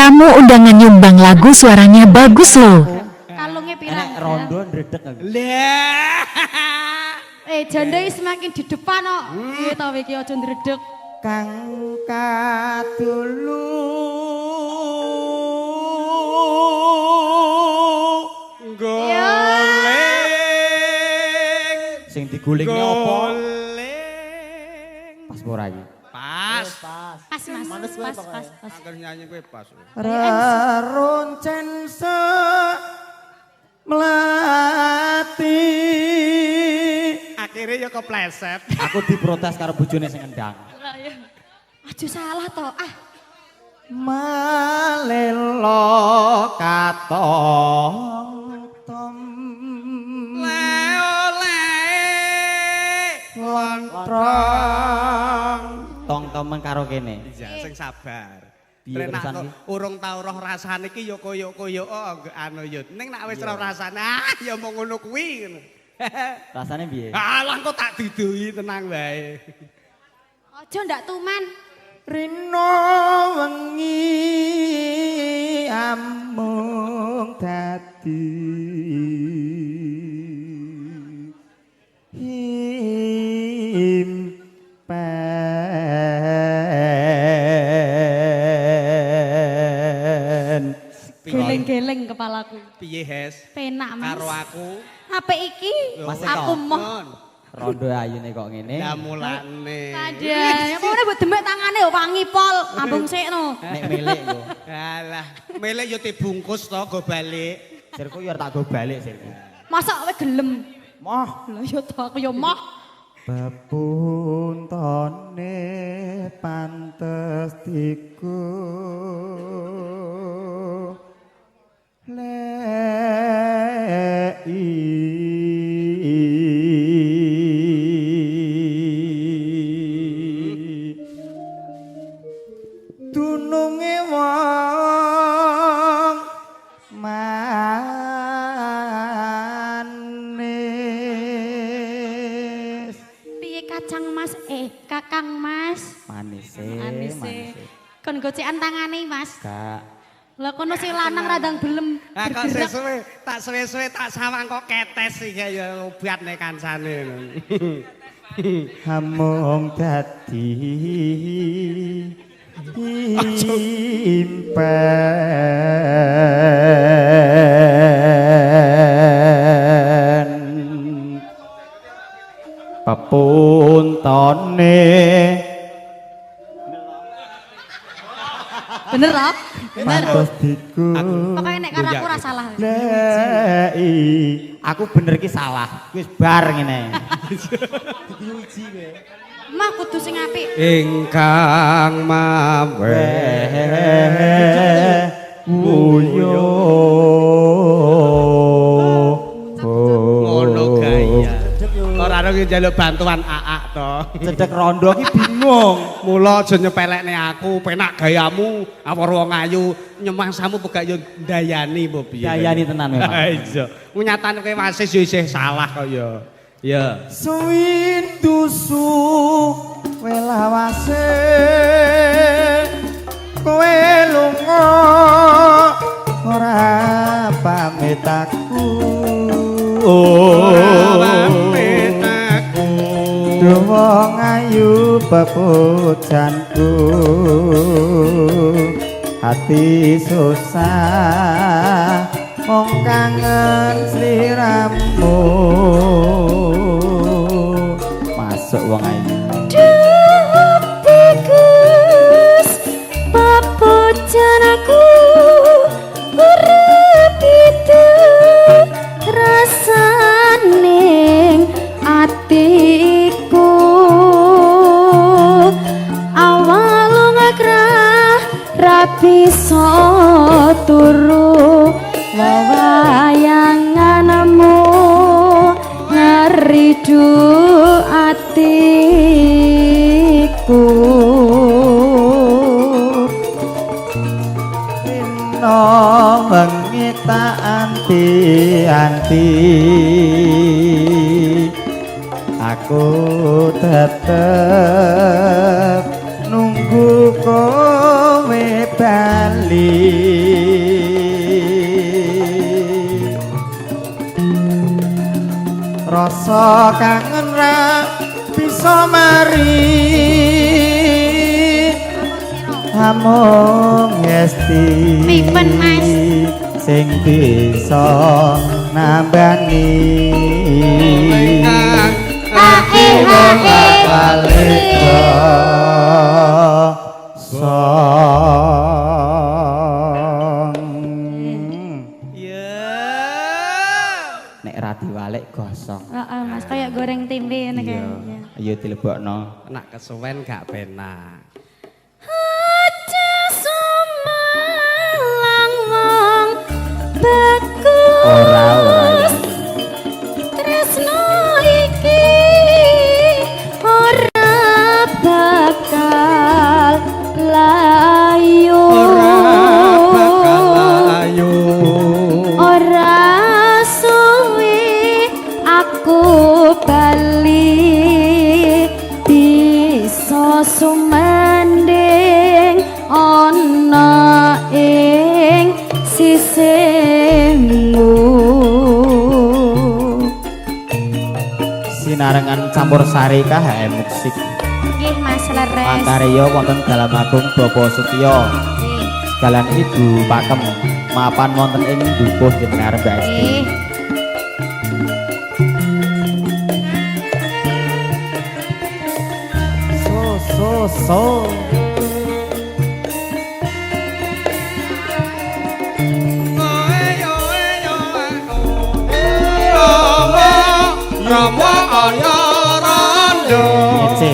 Tamu undangan nyumbang lagu suaranya bagus loh. Kalungnya pirang. Rondo ndredeg aku. Lah. Janda semakin di depan kok. Piye to iki aja ndredeg. Kang kadulu goleng. sing digulingi apa? Goleng. Pas ora iki. Pas. Pas Mas. Pas. Angger nyanyi kowe pas. Reroncen se melati. Akhirnya ya kepleset. Aku diprotes karo bojone sing ngendang. Aduh salah to. Malelo katong tom lontrong tong-tomen karo kene. Iya, sing sabar. Piye Nek terusan kok iki? urung tau roh rasane iki ya koyo-koyo anu ya. Ning nek wis roh rasane ya mau ngono kuwi ngono. Rasane piye? Alah kok tak didoi tenang wae. Aja ndak tuman. Rino wengi amung dadi himpen. Geleng-geleng kepalaku. Piye Hes? Penak Mas. Karo aku. Apik iki? Mas Aku Eko. moh. Rondo ayune kok ngene. Lah mulane. Ada. Apa mbok demek tangane wangi pol, ambung sikno. Nek milik yo. Alah, melek yo dibungkus to go balik. Sirku yo tak go balik sirku. Masa kowe gelem? Moh Lah ya to aku ya moh. bepuntone pantes diku dununge wong manis Piye Kacang Mas? Kakang Mas. manis Manis. manis Kon gocekan tangane Mas. gak Lah kono si lanang radang belum Ah kok bergerak. sesuwe, tak suwe-suwe tak sawang kok ketes iki ya obat nek kancane. hamung dadi impen pepuntone Bener Rob? Bener. pantes diku Pokoknya nek karo aku ora salah. Lei, aku bener ki salah. Wis bar ngene. Mah kudu sing apik. Ingkang mawe Wuyo. ngono gaya. Ora ono ki njaluk bantuan aak to. Cedek rondo ki bingung. Mula aja nyepelekne aku, penak gayamu, apa wong ayu nyemangsamu pegak yo ndayani apa piye. Dayani tenan memang. Iya. Nyatane kowe wasis yo isih salah kok ya. Ya. Suwindu su welawase kowe lunga ora pamit aku. Wong ayu pepujanku hati susah mong kangen sliramu masuk wong ayu Tikus papujan aku urip itu rasaning atiku awal ngakrah rapi so turu wayanganmu ngeridu atiku Rino wengi tak anti-anti aku tetep nunggu kowe bali bali rasa kangen ra bisa mari amung esti Mipen, Mas. sing bisa nambani Kalika song nek ra diwalik gosong Heeh, Mas, kayak goreng tempe ngene iya kayaknya. ayo dilebokno Nak kesuwen gak penak. Aja sumalang wong bagus. ora Tresno iki ora bakal layu. Ayo. Ora suwi aku bali bisa sumanding ana ing sisihmu. sinarengan campur sari KHM musik Nggih Mas leres. Makarya wonten dalam agung Bapak Setyo Nggih. sekalian Ibu Pakem mapan wonten ing dukuh jenengan Mbak Esti Nggih. so Rama aya randha. ngece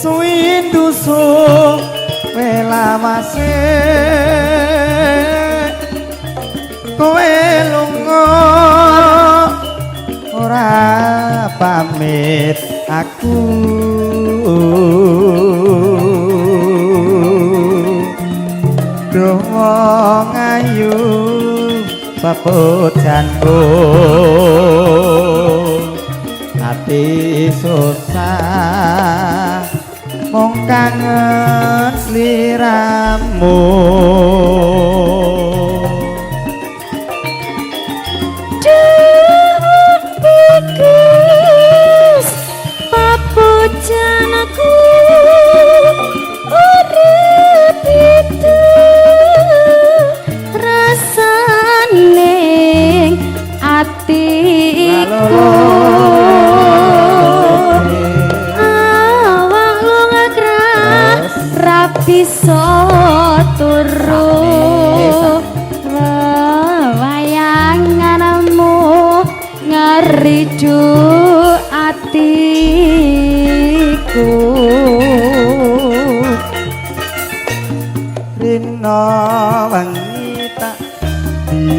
suwindu su welamase kowe lunga ora pamit aku wong ayu papujanku ati susah mung kangen sliramu Dipikis papujan aku urip itu rasaning atiku awak lu ngekras rapi so turu wayanganmu ngeridu atiku rina wengi tak di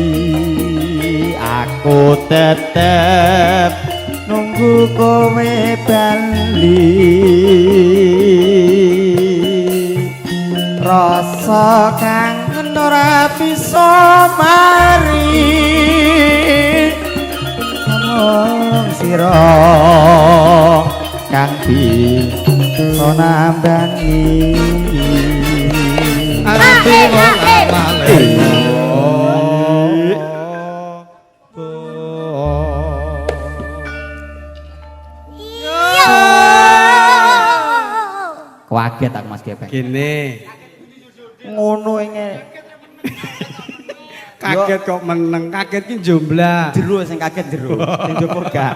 aku tetep nunggu kowe bali rasa kangen ora bisa mari ngomong sira kang bisa nambani Ati wong amale. Kaget aku Mas Gepeng. Gini, Ngono inge kaget kok meneng, kaget ki jumlah. jero sing kaget jero. Sing jopo gak.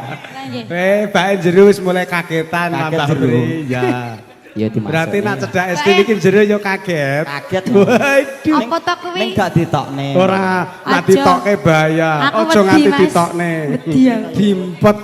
Bae jero wis mulai kagetan Kaget nambah jero. beri. Ya. Ya dimasuk. Berarti nak cedak SD iki jero yo kaget. kaget. Waduh. Apa to kuwi? Ning gak ditokne. Ora nak Aja. ditokke bahaya. Aku Ojo wedi, nganti Mas. ditokne. Wedi aku. Dimpet.